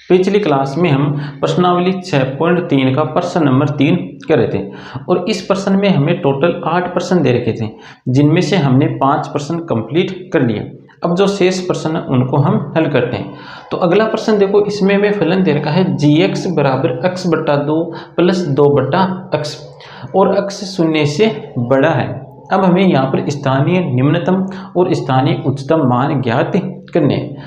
पिछली क्लास में हम प्रश्नावली 6.3 का प्रश्न नंबर 3 कर रहे थे और इस प्रश्न में हमें टोटल 8 प्रश्न दे रखे थे, जिनमें से हमने 5 प्रश्न कंप्लीट कर लिए। अब जो शेष प्रश्न उनको हम हल करते हैं। तो अगला प्रश्न देखो, इसमें हमें फलन दे रखा है gx बराबर x बटा 2 प्लस 2 बटा x और x शून्य से बड़ा है। अब हमें यहाँ पर स्थानीय निम्नतम और स्थानीय उच्चतम मान ज्ञात करने हैं।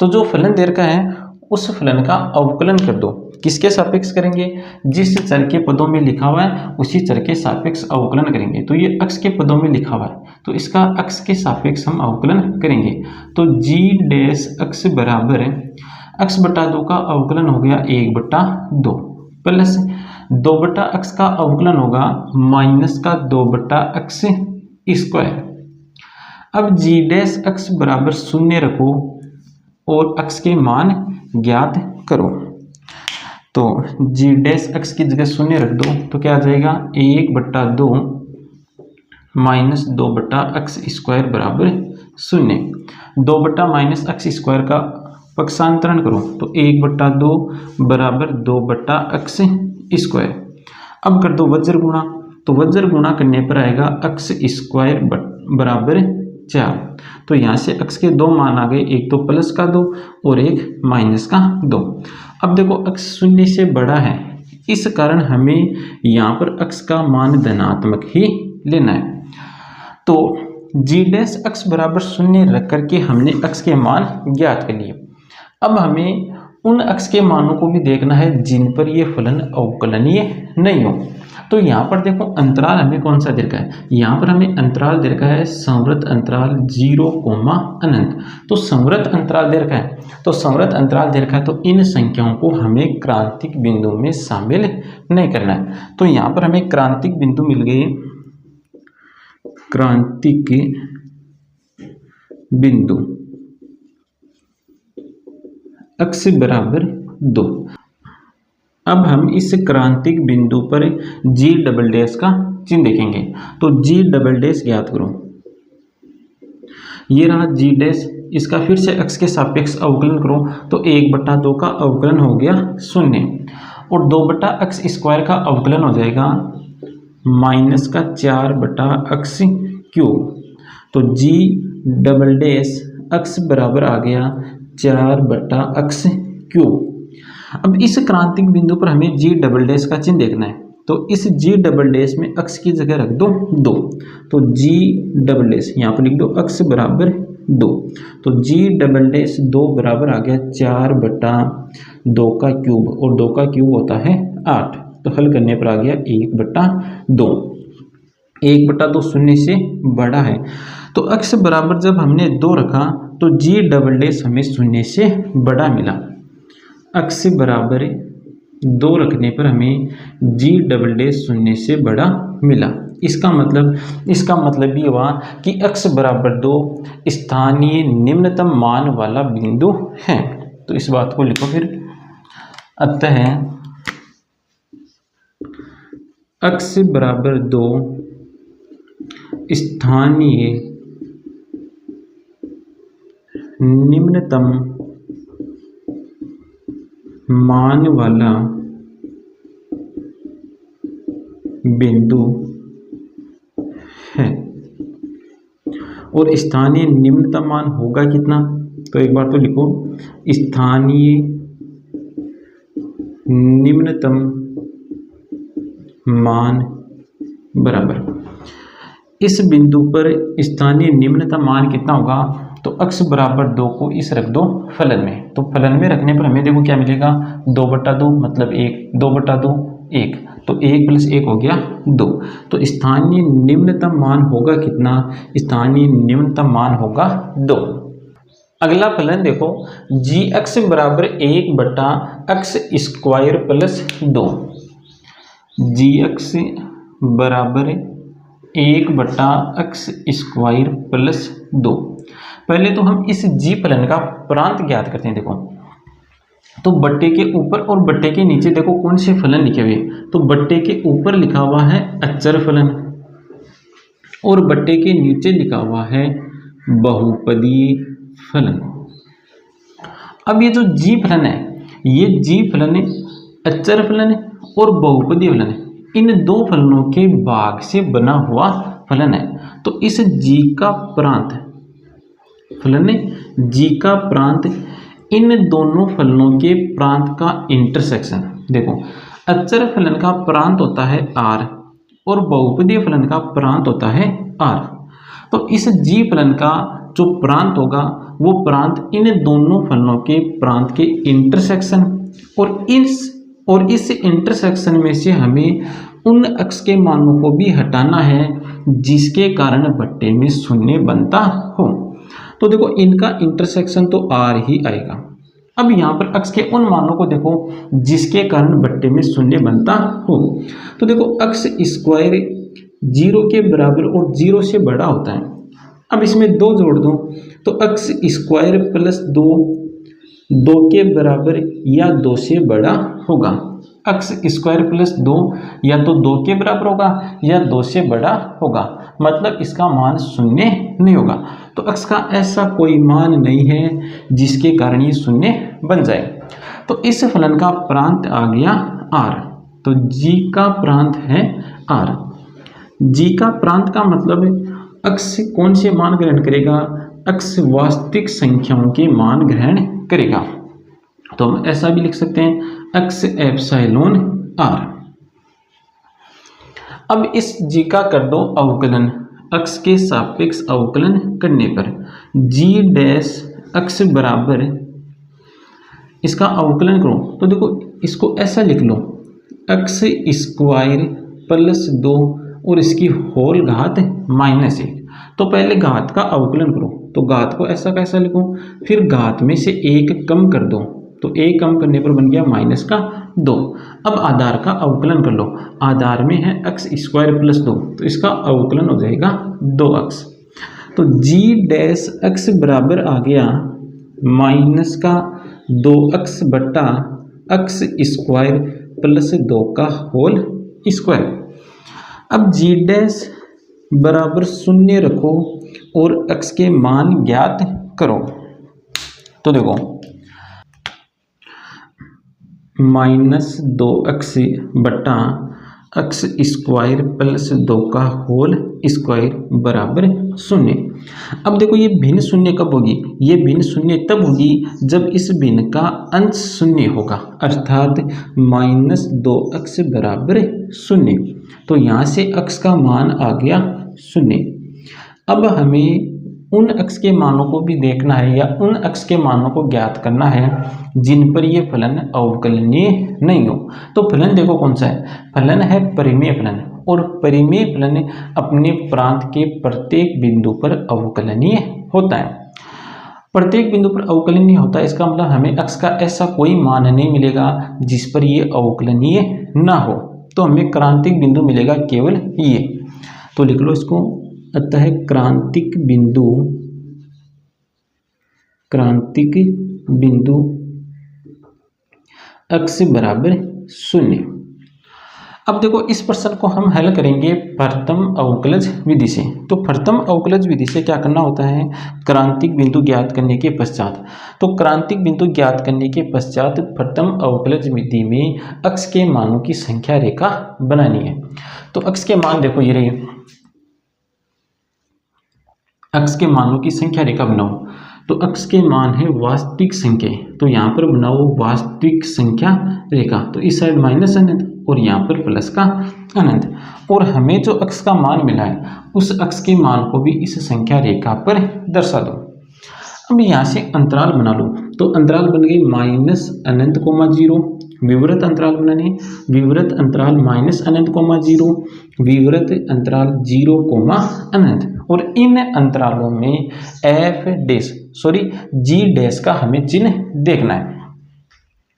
तो जो फलन दे रखा है उस फलन का अवकलन कर दो। किसके सापेक्ष करेंगे? जिस चर के पदों में लिखा हुआ है उसी चर के सापेक्ष अवकलन करेंगे। तो ये x के पदों में लिखा हुआ है तो इसका x के सापेक्ष हम अवकलन करेंगे। तो g डैश x बराबर x बटा 2 का अवकलन हो गया 1 बटा 2 प्लस 2 बटा x का अवकलन होगा माइनस का 2 बटा x स्क्वायर। अब g डैश x बराबर 0 रखो और x के मान ज्ञात करो। तो g डैश x की जगह 0 रख दो तो क्या आ जाएगा 1 बटा 2 माइनस 2 बटा x स्क्वायर बराबर 0। 2 बटा माइनस x स्क्वायर का पक्षांतरण करो तो 1 बटा 2 बराबर 2 बटा x स्क्वायर। अब कर दो वज्र गुणा, तो वज्र गुणा करने पर आएगा x स्क्वायर बराबर 4। तो यहाँ से x के 2 मान आ गए, एक तो प्लस का 2 और एक माइनस का 2। अब देखो x शून्य से बड़ा है, इस कारण हमें यहाँ पर x का मान धनात्मक ही लेना है। तो g डैश x बराबर 0 रख करके हमने x के मान ज्ञात कर लिए। अब हमें उन x के मानों को भी देखना है जिन पर ये फलन अवकलनीय नहीं हो। तो यहाँ पर देखो अंतराल हमें कौन सा दे रखा है, यहाँ पर हमें अंतराल दे रखा है संवृत अंतराल 0, अनंत। तो संवृत अंतराल दे रखा है, तो संवृत अंतराल दे रखा है तो इन संख्याओं को हमें क्रांतिक बिंदु में शामिल नहीं करना है। तो यहाँ पर हमें क्रांतिक बिंदु मिल गए, क्रांतिक बिंदु x बराबर 2। अब हम इस क्रांतिक बिंदु पर g डबल डैश का चिन्ह देखेंगे। तो g डबल डैश ज्ञात करो, ये रहा g डैश, इसका फिर से x के सापेक्ष अवकलन करो तो 1 बटा 2 का अवकलन हो गया 0 और 2 बटा x स्क्वायर का अवकलन हो जाएगा माइनस का 4 बटा x क्यूब। तो g डबल डैश x बराबर आ गया 4 बटा x क्यूब। अब इस क्रांतिक बिंदु पर हमें g डबल डैश का चिन्ह देखना है। तो इस g डबल डैश में x की जगह रख दो 2, तो g डबल डैश यहाँ पर लिख दो x बराबर 2। तो g डबल डैश 2 बराबर आ गया 4 बटा 2 का क्यूब और 2 का क्यूब होता है 8। तो हल करने पर आ गया 1 बटा 2। 1 बटा 2 शून्य से बड़ा है, तो x बराबर जब हमने 2 रखा तो g डबल डैश हमें शून्य से बड़ा मिला। x बराबर 2 रखने पर हमें g डबल डैश शून्य से बड़ा मिला। इसका मतलब ये हुआ कि x बराबर 2 स्थानीय निम्नतम मान वाला बिंदु है। तो इस बात को लिखो फिर, अतः x बराबर 2 स्थानीय निम्नतम मान वाला बिंदु है। और स्थानीय निम्नतम मान होगा कितना? तो एक बार तो लिखो, स्थानीय निम्नतम मान बराबर, इस बिंदु पर स्थानीय निम्नतम मान कितना होगा? तो x बराबर 2 को इस रख दो फलन में। तो फलन में रखने पर हमें देखो क्या मिलेगा, 2 बटा 2 मतलब 1, 2 बटा 2 1, तो 1 प्लस 1 हो गया 2। तो स्थानीय निम्नतम मान होगा कितना? स्थानीय निम्नतम मान होगा 2। अगला फलन देखो, gx बराबर 1 बटा x स्क्वायर प्लस 2। gx बराबर 1 बटा x स्क्वायर प्लस 2। पहले तो हम इस g फलन का प्रांत ज्ञात करते हैं। देखो तो बट्टे के ऊपर और बट्टे के नीचे देखो कौन से फलन लिखे हुए। तो बट्टे के ऊपर लिखा हुआ है अचर फलन और बट्टे के नीचे लिखा हुआ है बहुपदीय फलन। अब ये जो g फलन है ये जी फलन, अचर फलन और बहुपदीय फलन, इन दो फलनों के भाग से बना हुआ फलन है। तो इस जी का प्रांत फलन, जी का प्रांत, इन दोनों फलनों के प्रांत का इंटरसेक्शन। देखो अचर फलन का प्रांत होता है आर और बहुपदीय फलन का प्रांत होता है आर। तो इस जी फलन का जो प्रांत होगा वो प्रांत इन दोनों फलनों के प्रांत के इंटरसेक्शन, और इस इंटरसेक्शन में से हमें उन अक्ष के मानों को भी हटाना है जिसके कारण बट्टे में शून्य बनता हो। तो देखो इनका इंटरसेक्शन तो आर ही आएगा। अब यहाँ पर अक्ष के उन मानों को देखो जिसके कारण बट्टे में शून्य बनता हो। तो देखो अक्ष स्क्वायर 0 के बराबर और 0 से बड़ा होता है। अब इसमें 2 जोड़ दो तो अक्ष स्क्वायर प्लस 2 के बराबर या 2 से बड़ा होगा। अक्ष स्क्वायर प्लस 2 या तो 2 के बराबर होगा या 2 से बड़ा होगा, मतलब इसका मान शून्य नहीं होगा। तो अक्ष का ऐसा कोई मान नहीं है जिसके कारण ये शून्य बन जाए। तो इस फलन का प्रांत आ गया आर। तो जी का प्रांत है आर। जी का प्रांत का मतलब अक्ष कौन से मान ग्रहण करेगा? अक्ष वास्तविक संख्याओं के मान ग्रहण करेगा। तो हम ऐसा भी लिख सकते हैं अक्ष एप्सिलॉन आर। अब इस जी का कर दो अवकलन। अक्ष के सापेक्ष अवकलन करने पर जी डैश अक्ष बराबर, इसका अवकलन करो तो देखो इसको ऐसा लिख लो अक्ष स्क्वायर प्लस 2 और इसकी होल घात -1। तो पहले घात का अवकलन करो, तो घात को ऐसा कैसा लिखो, फिर घात में से 1 कम कर दो, तो 1 कम करने पर बन गया -2। अब आधार का अवकलन कर लो। आधार में है अक्ष स्क्वायर प्लस 2, तो इसका अवकलन हो जाएगा 2 अक्ष। तो जी डैश अक्ष बराबर आ गया -2 अक्ष बट्टा अक्ष स्क्वायर प्लस 2 का होल स्क्वायर। अब जी डैश बराबर 0 रखो और अक्ष के मान ज्ञात करो। तो देखो -2 अक्ष बट्टा अक्ष स्क्वायर प्लस 2 का होल स्क्वायर बराबर 0। अब देखो ये भिन्न शून्य कब होगी? ये भिन्न शून्य तब होगी जब इस भिन्न का अंश शून्य होगा, अर्थात -2 अक्ष बराबर 0। तो यहाँ से अक्ष का मान आ गया 0। अब हमें उन अक्ष के मानों को भी देखना है या उन अक्ष के मानों को ज्ञात करना है जिन पर ये फलन अवकलनीय नहीं हो। तो फलन देखो कौन सा है? फलन है परिमेय फलन, और परिमेय फलन अपने प्रांत के प्रत्येक बिंदु पर अवकलनीय होता है। प्रत्येक बिंदु पर अवकलनीय होता है, इसका मतलब हमें अक्ष का ऐसा कोई मान नहीं मिलेगा जिस पर ये अवकलनीय ना हो। तो हमें क्रांतिक बिंदु मिलेगा केवल ये। तो लिख लो इसको, अतः क्रांतिक बिंदु अक्ष बराबर 0। अब देखो इस प्रश्न को हम हल करेंगे प्रथम अवकलज विधि से। तो प्रथम अवकलज विधि से क्या करना होता है? क्रांतिक बिंदु ज्ञात करने के पश्चात, तो क्रांतिक बिंदु ज्ञात करने के पश्चात प्रथम अवकलज विधि में अक्ष के मानों की संख्या रेखा बनानी है। तो अक्ष के मान देखो ये रही, अक्ष के मानों की संख्या रेखा बनाओ। तो अक्ष के मान है वास्तविक संख्या, तो यहाँ पर बनाओ वास्तविक संख्या रेखा। तो इस साइड माइनस अनंत और यहाँ पर प्लस का अनंत, और हमें जो अक्ष का मान मिला है उस अक्ष के मान को भी इस संख्या रेखा पर दर्शा दो। अब यहाँ से अंतराल बना लो। तो अंतराल बन गई -∞, विवृत अंतराल बनाने, विवृत अंतराल -∞, विवृत अंतराल 0, अनंत। और इन अंतरालों में जी डैश का हमें चिन्ह देखना है।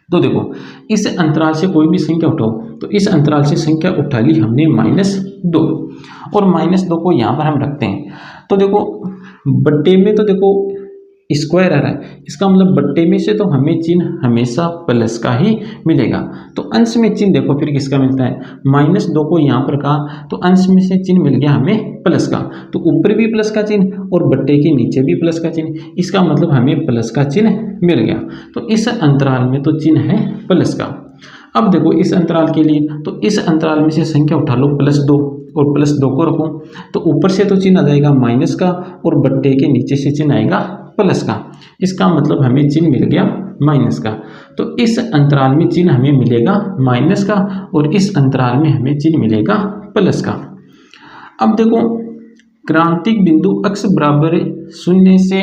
तो देखो इस अंतराल से कोई भी संख्या उठाओ, तो इस अंतराल से संख्या उठा ली हमने -2, और -2 को यहाँ पर हम रखते हैं। तो देखो बट्टे में, तो देखो स्क्वायर आ रहा है, इसका मतलब बट्टे में से तो हमें चिन्ह हमेशा प्लस का ही मिलेगा। तो अंश में चिन्ह देखो फिर किसका मिलता है, -2 को यहाँ पर कहा तो अंश में से चिन्ह मिल गया हमें प्लस का, तो ऊपर भी प्लस का चिन्ह और बट्टे के नीचे भी प्लस का चिन्ह, इसका मतलब हमें प्लस का चिन्ह मिल गया। तो इस अंतराल में तो चिन्ह है प्लस का। अब देखो इस अंतराल के लिए, तो इस अंतराल में से संख्या उठा लो +2 और +2 को रखो, तो ऊपर से तो चिन्ह आ जाएगा माइनस का और बट्टे के नीचे से चिन्ह आएगा प्लस का, इसका मतलब हमें चिन्ह मिल गया माइनस का। तो इस अंतराल में चिन्ह हमें मिलेगा माइनस का और इस अंतराल में हमें चिन्ह मिलेगा प्लस का। अब देखो क्रांतिक बिंदु x बराबर 0 से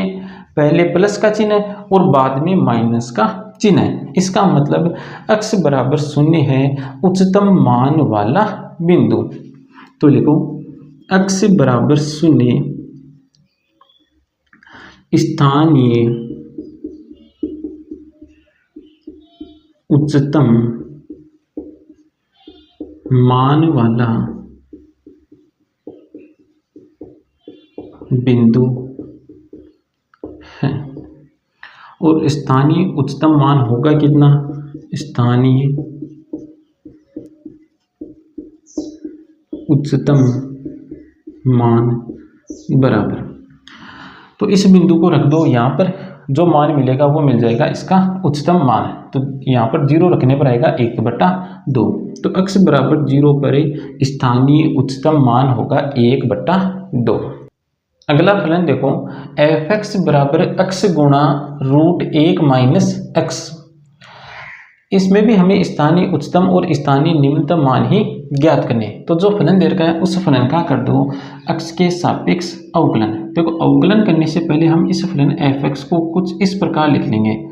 पहले प्लस का चिन्ह है और बाद में माइनस का चिन्ह है, इसका मतलब x बराबर 0 है उच्चतम मान वाला बिंदु। तो लिखो x बराबर 0 स्थानीय उच्चतम मान वाला बिंदु है। और स्थानीय उच्चतम मान होगा कितना, स्थानीय उच्चतम मान बराबर, तो इस बिंदु को रख दो यहाँ पर, जो मान मिलेगा वो मिल जाएगा इसका उच्चतम मान। तो यहाँ पर 0 रखने पर आएगा 1/2, तो x बराबर 0 पर स्थानीय उच्चतम मान होगा 1/2। अगला फलन देखो f(x) बराबर x गुणा √1 - x, इसमें भी हमें स्थानीय उच्चतम और स्थानीय निम्नतम मान ही ज्ञात करने। तो जो फलन दे रखा है उस फलन का कर दो x के सापेक्ष अवकलन। देखो अवकलन करने से पहले हम इस फलन f(x) को कुछ इस प्रकार लिख लेंगे,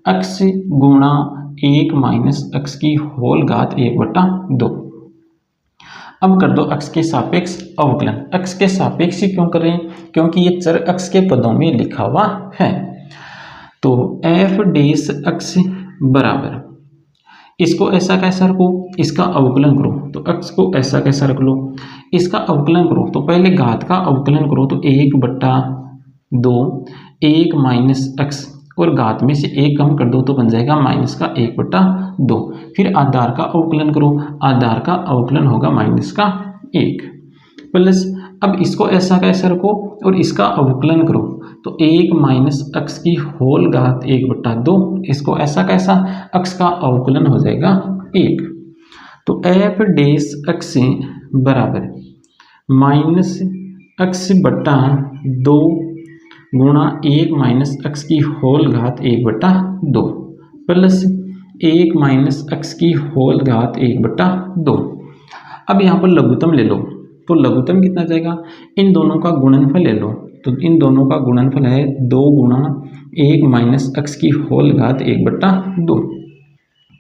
x गुणा 1 - x की होल घात 1/2। अब कर दो x के सापेक्ष अवकलन। x के सापेक्ष ही क्यों कर रहे हैं, क्योंकि ये चर x के पदों में लिखा हुआ है। तो f(x) बराबर, इसको ऐसा कैसा रखो, इसका अवकलन करो, तो x को ऐसा कैसा रख लो, इसका अवकलन करो तो पहले घात का अवकलन करो, तो 1/2 1 - x और घात में से 1 कम कर दो तो बन जाएगा -1/2। फिर आधार का अवकलन करो, आधार का अवकलन होगा -1 प्लस, अब इसको ऐसा कैसा रखो और इसका अवकलन करो, तो 1 - x की होल घात 1/2, इसको ऐसा कैसा, x का अवकलन हो जाएगा 1। तो f(x) बराबर -x/2 गुणा 1 - x की होल घात 1/2 प्लस 1 - x की होल घात 1/2। अब यहाँ पर लघुत्तम ले लो, तो लघुत्तम कितना जाएगा, इन दोनों का गुणनफल ले लो, तो इन दोनों का गुणनफल है 2 गुणा 1 - x की होल घात 1/2।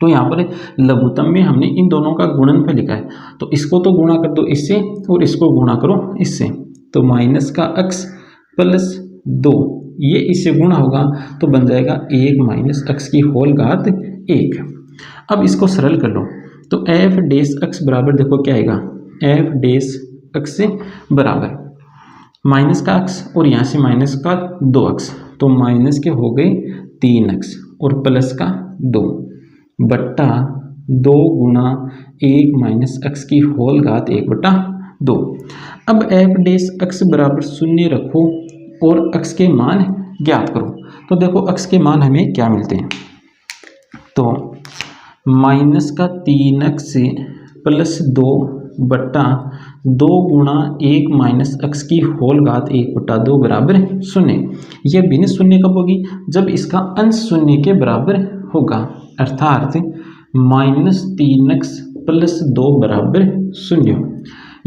तो यहाँ पर लघुत्तम में हमने इन दोनों का गुणनफल लिखा है, तो इसको तो गुणा कर दो इससे और इसको गुणा करो इससे, तो -x प्लस 2 ये इससे गुणा होगा तो बन जाएगा 1 - x की होल घात 1। अब इसको सरल कर लो, तो f(x) बराबर देखो क्या आएगा, f(x) बराबर माइनस का x और यहाँ से माइनस का 2x, तो माइनस के हो गए 3x और प्लस का 2 बट्टा 2 गुणा 1 - x की होल घात 1/2। अब f(x) बराबर 0 रखो और x के मान ज्ञात करो, तो देखो x के मान हमें क्या मिलते हैं, तो माइनस का 3x प्लस 2 बट्टा 2 गुणा 1 - x की होल घात 1/2 बराबर 0। यह भिन्न शून्य कब होगी, जब इसका अंश शून्य के बराबर होगा, अर्थात -3x प्लस 2 बराबर 0।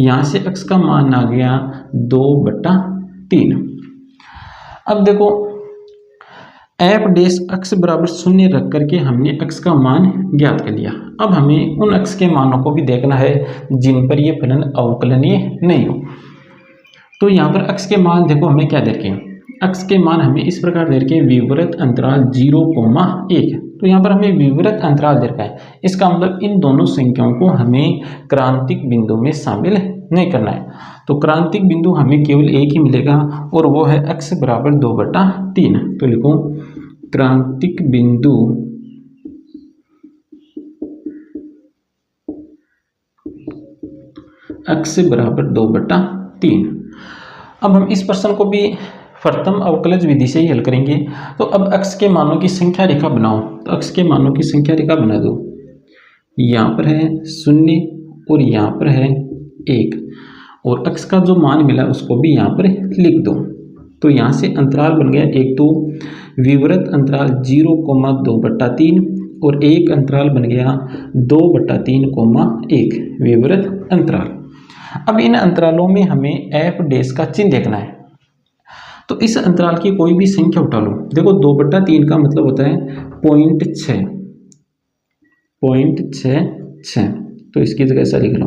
यहाँ से x का मान आ गया 2/3। अब देखो f(x) बराबर 0 रख करके हमने x का मान ज्ञात कर लिया। अब हमें उन x के मानों को भी देखना है जिन पर ये फलन अवकलनीय नहीं हो। तो यहाँ पर x के मान देखो हमें क्या दे रखे हैं, x के मान हमें इस प्रकार दे रखे हैं, विवृत अंतराल 0,1। तो यहाँ पर हमें विवृत अंतराल दे रखा है, इसका मतलब इन दोनों संख्याओं को हमें क्रांतिक बिंदु में शामिल नहीं करना है। तो क्रांतिक बिंदु हमें केवल एक ही मिलेगा और वो है x बराबर 2/3। तो लिखो क्रांतिक बिंदु x बराबर 2/3। अब हम इस प्रश्न को भी प्रथम अवकलज विधि से ही हल करेंगे। तो अब x के मानों की संख्या रेखा बनाओ। तो x के मानों की संख्या रेखा बना दो। यहाँ पर है 0 और यहाँ पर है 1 और x का जो मान मिला उसको भी यहाँ पर लिख दो। तो यहाँ से अंतराल बन गया एक तो विवृत अंतराल 0,2/3 और एक अंतराल बन गया 2/3,1 विवृत अंतराल। अब इन अंतरालों में हमें f डैश का चिन्ह देखना है। तो इस अंतराल की कोई भी संख्या उठा लो। देखो 2/3 का मतलब होता है 0.66। तो इसकी जगह ऐसा लिख लो।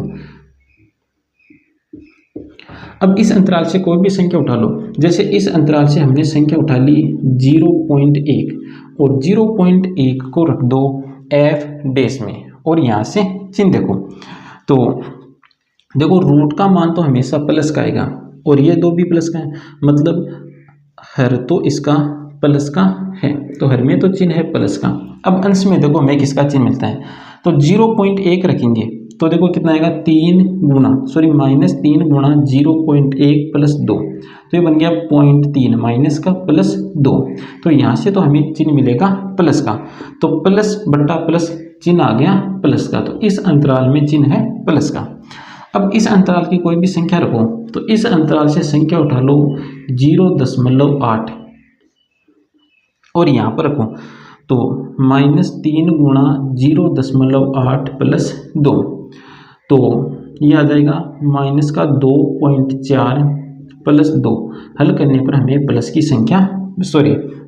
अब इस अंतराल से कोई भी संख्या उठा लो। जैसे इस अंतराल से हमने संख्या उठा ली 0.1 और 0.1 को रख दो f डैश में और यहाँ से चिन्ह देखो। तो देखो रूट का मान तो हमेशा प्लस का आएगा और ये दो भी प्लस का है, मतलब हर तो इसका प्लस का है। तो हर में तो चिन्ह है प्लस का। अब अंश में देखो हमें किसका चिन्ह मिलता है। तो 0.1 रखेंगे तो देखो कितना आएगा -3 गुणा 0.1 + 2। तो ये बन गया 0.3 माइनस का प्लस 2। तो यहाँ से तो हमें चिन्ह मिलेगा प्लस का। तो प्लस बट्टा प्लस चिन्ह आ गया प्लस का। तो इस अंतराल में चिन्ह है प्लस का। अब इस अंतराल की कोई भी संख्या रखो। तो इस अंतराल से संख्या उठा लो 0.8 और यहाँ पर रखो तो -3 गुणा 0.8 + 2। तो ये आ जाएगा -2.4 + 2। हल करने पर हमें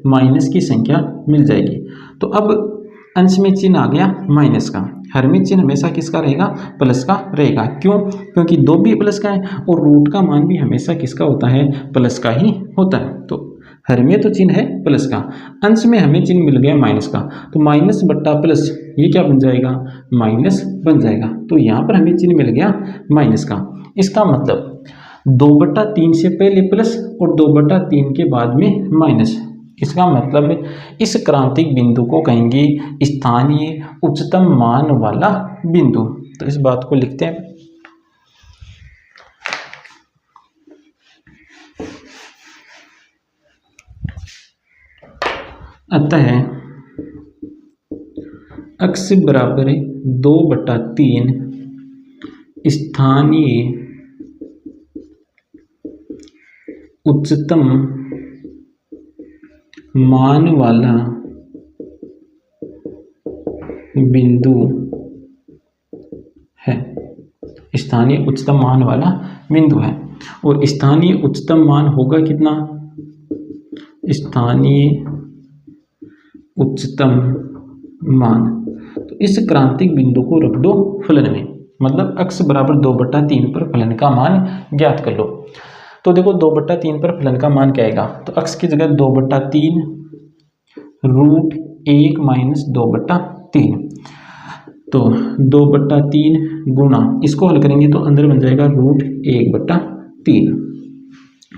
माइनस की संख्या मिल जाएगी। तो अब अंश में चिन्ह आ गया माइनस का। हर में चिन्ह हमेशा किसका रहेगा? प्लस का रहेगा। क्यों? क्योंकि दो भी प्लस का है और रूट का मान भी हमेशा किसका होता है? प्लस का ही होता है। तो हर में तो चिन्ह है प्लस का, अंश में हमें चिन्ह मिल गया माइनस का। तो माइनस बट्टा प्लस ये क्या बन जाएगा? माइनस बन जाएगा। तो यहाँ पर हमें चिन्ह मिल गया माइनस का। इसका मतलब 2/3 से पहले प्लस और 2/3 के बाद में माइनस। इसका मतलब इस क्रांतिक बिंदु को कहेंगे स्थानीय उच्चतम मान वाला बिंदु। तो इस बात को लिखते हैं। अतः x बराबर 2/3 स्थानीय उच्चतम मान वाला बिंदु है। स्थानीय उच्चतम मान वाला बिंदु है। और स्थानीय उच्चतम मान होगा कितना? स्थानीय उच्चतम मान। तो इस क्रांतिक बिंदु को रख दो फलन में, मतलब x बराबर 2/3 पर फलन का मान ज्ञात कर लो। तो देखो 2/3 पर फलन का मान क्या आएगा? तो x की जगह 2/3 √1 - 2/3। तो 2/3 गुणा इसको हल करेंगे तो अंदर बन जाएगा √1/3।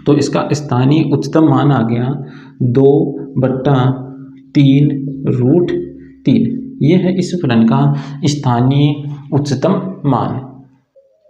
तो इसका स्थानीय उच्चतम मान आ गया 2/3 √3। यह है इस फलन का स्थानीय उच्चतम मान।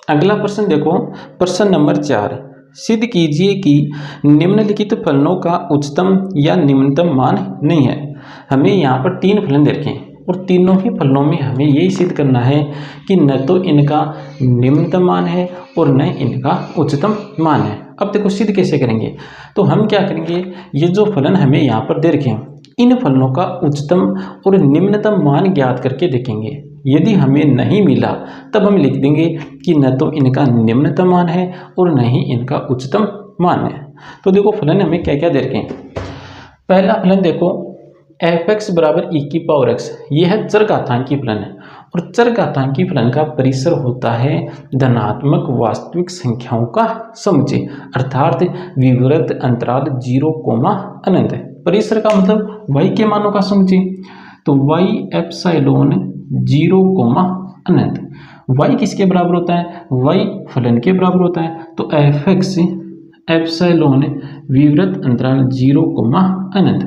अगला प्रश्न देखो, प्रश्न नंबर 4। सिद्ध कीजिए कि निम्नलिखित फलनों का उच्चतम या निम्नतम मान नहीं है। हमें यहाँ पर 3 फलन दे रखे हैं और तीनों ही फलनों में हमें यही सिद्ध करना है कि न तो इनका निम्नतम मान है और न इनका उच्चतम मान है। अब देखो सिद्ध कैसे करेंगे? तो हम क्या करेंगे, ये जो फलन हमें यहाँ पर दे रखे हैं इन फलनों का उच्चतम और निम्नतम मान ज्ञात करके देखेंगे। यदि हमें नहीं मिला तब हम लिख देंगे कि न तो इनका निम्नतम मान है और न ही इनका उच्चतम मान है। तो देखो फलन हमें क्या क्या दे रखे हैं। पहला फलन देखो f(x) बराबर e⁻x। यह है चरघातांकी फलन है और चरघातांकी फलन का परिसर होता है धनात्मक वास्तविक संख्याओं का समुच्चय, अर्थात विवृत अंतराल 0, अनंत है। परिसर का मतलब y के मानों का समुच्चय। तो y ε 0, अनंत। y किसके बराबर होता है, y फलन के बराबर होता है। तो f(x) एप्सिलॉन विवृत अंतराल 0, अनंत।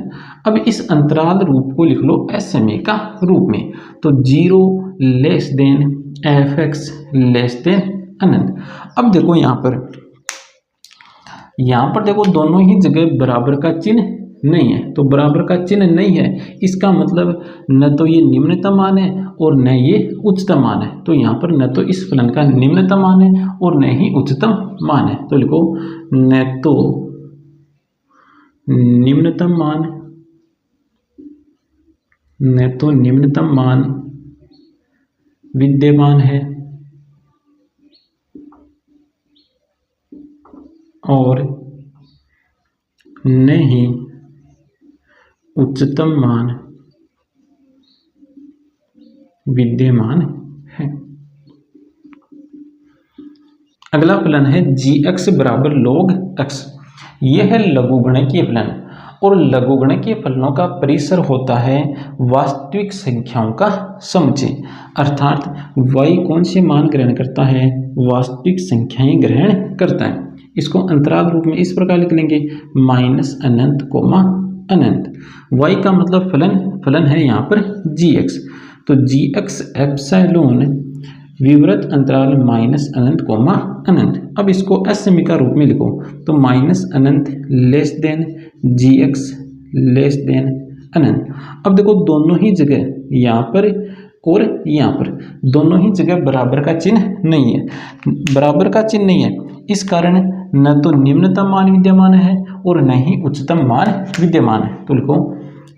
अब इस अंतराल रूप को लिख लो SMA का रूप में। तो 0 less than f(x) less than अनंत। अब देखो यहाँ पर देखो दोनों ही जगह बराबर का चिन्ह नहीं है। तो बराबर का चिन्ह नहीं है, इसका मतलब न तो ये निम्नतम मान है और न ये उच्चतम मान है। तो यहाँ पर न तो इस फलन का निम्नतम मान है और न ही उच्चतम मान है। तो लिखो न तो निम्नतम मान विद्यमान है और न ही उच्चतम मान विद्यमान है। अगला फलन है gx बराबर log x। यह है लघुगणकीय फलन और लघुगणकीय फलनों का परिसर होता है वास्तविक संख्याओं का समुच्चय। अर्थात y कौन से मान ग्रहण करता है, वास्तविक संख्याएं ग्रहण करता है। इसको अंतराल रूप में इस प्रकार लिख लेंगे -अनंत, अनंत। y का मतलब फलन है यहाँ पर gx। तो gx एप्सिलॉन विवृत अंतराल -अनंत, अनंत। अब इसको SMA का रूप में लिखो। तो -अनंत less than gx less than अनंत। अब देखो दोनों ही जगह यहाँ पर और यहाँ पर दोनों ही जगह बराबर का चिन्ह नहीं है। बराबर का चिन्ह नहीं है, इस कारण न तो निम्नतम मान विद्यमान है और न ही उच्चतम मान विद्यमान है। तो लिखो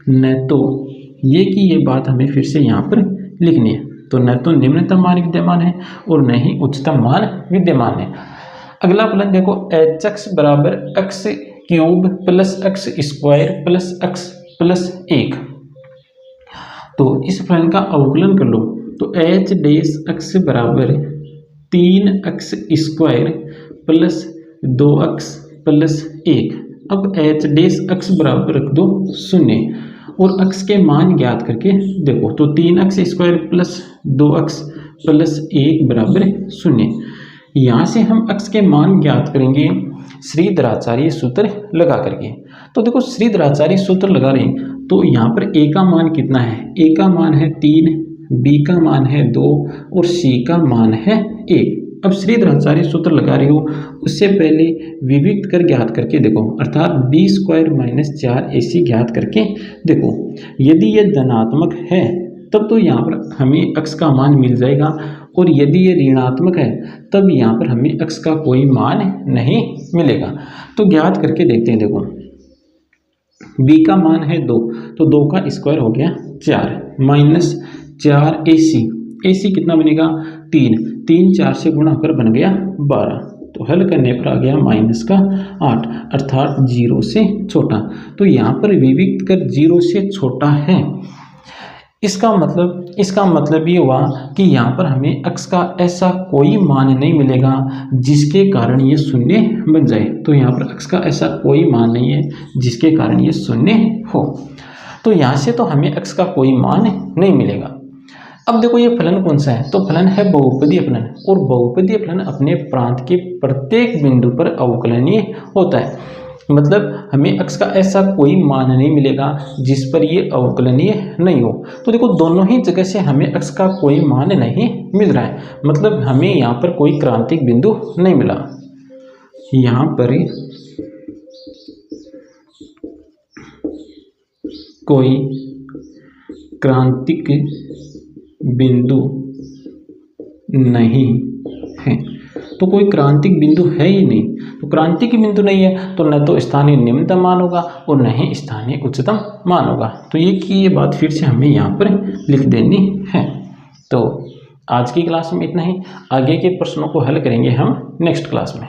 न तो, ये की ये बात हमें फिर से यहाँ पर लिखनी है। तो न तो निम्नतम मान विद्यमान है और न ही उच्चतम मान विद्यमान है। अगला फलन देखो hx बराबर x³ plus x² plus x plus 1। तो इस फलन का अवकलन कर लो। तो h' बराबर 3x² प्लस 2x प्लस 1। अब h' बराबर रख दो 0 और x के मान ज्ञात करके देखो। तो 3x² प्लस 2x प्लस 1 बराबर 0। यहाँ से हम x के मान ज्ञात करेंगे श्रीधराचार्य सूत्र लगा करके। तो देखो श्रीधराचार्य सूत्र लगा रहे हैं, तो यहाँ पर a का मान कितना है, a का मान है 3, b का मान है 2 और c का मान है 1। अब श्रीधराचार्य सूत्र लगा रही हो, उससे पहले विविक्त कर ज्ञात करके देखो, अर्थात b² - 4ac ज्ञात करके देखो। यदि ये धनात्मक है तब तो यहाँ पर हमें x का मान मिल जाएगा, और यदि ये ऋणात्मक है तब यहाँ पर हमें x का कोई मान नहीं मिलेगा। तो ज्ञात करके देखते हैं। देखो b का मान है 2, तो 2 का स्क्वायर हो गया 4 माइनस 4ac। ac कितना बनेगा 3, 3 4 से गुणा होकर बन गया 12। तो हल करने पर आ गया -8, अर्थात 0 से छोटा। तो यहाँ पर विविक्त कर 0 से छोटा है। इसका मतलब ये हुआ कि यहाँ पर हमें x का ऐसा कोई मान नहीं मिलेगा जिसके कारण ये शून्य बन जाए। तो यहाँ पर x का ऐसा कोई मान नहीं है जिसके कारण ये शून्य हो। तो यहाँ से तो हमें x का कोई मान नहीं मिलेगा। अब देखो ये फलन कौन सा है, तो फलन है बहुपदीय फलन, और बहुपदीय फलन अपने प्रांत के प्रत्येक बिंदु पर अवकलनीय होता है। मतलब हमें x का ऐसा कोई मान नहीं मिलेगा जिस पर ये अवकलनीय नहीं हो। तो देखो दोनों ही जगह से हमें x का कोई मान नहीं मिल रहा है, मतलब हमें यहाँ पर कोई क्रांतिक बिंदु नहीं मिला। यहाँ पर कोई क्रांतिक बिंदु नहीं है। तो कोई क्रांतिक बिंदु है ही नहीं, तो क्रांतिक बिंदु नहीं है तो न तो स्थानीय निम्नतम मान होगा और न ही स्थानीय उच्चतम मान होगा। तो ये बात फिर से हमें यहाँ पर लिख देनी है। तो आज की क्लास में इतना ही, आगे के प्रश्नों को हल करेंगे हम नेक्स्ट क्लास में।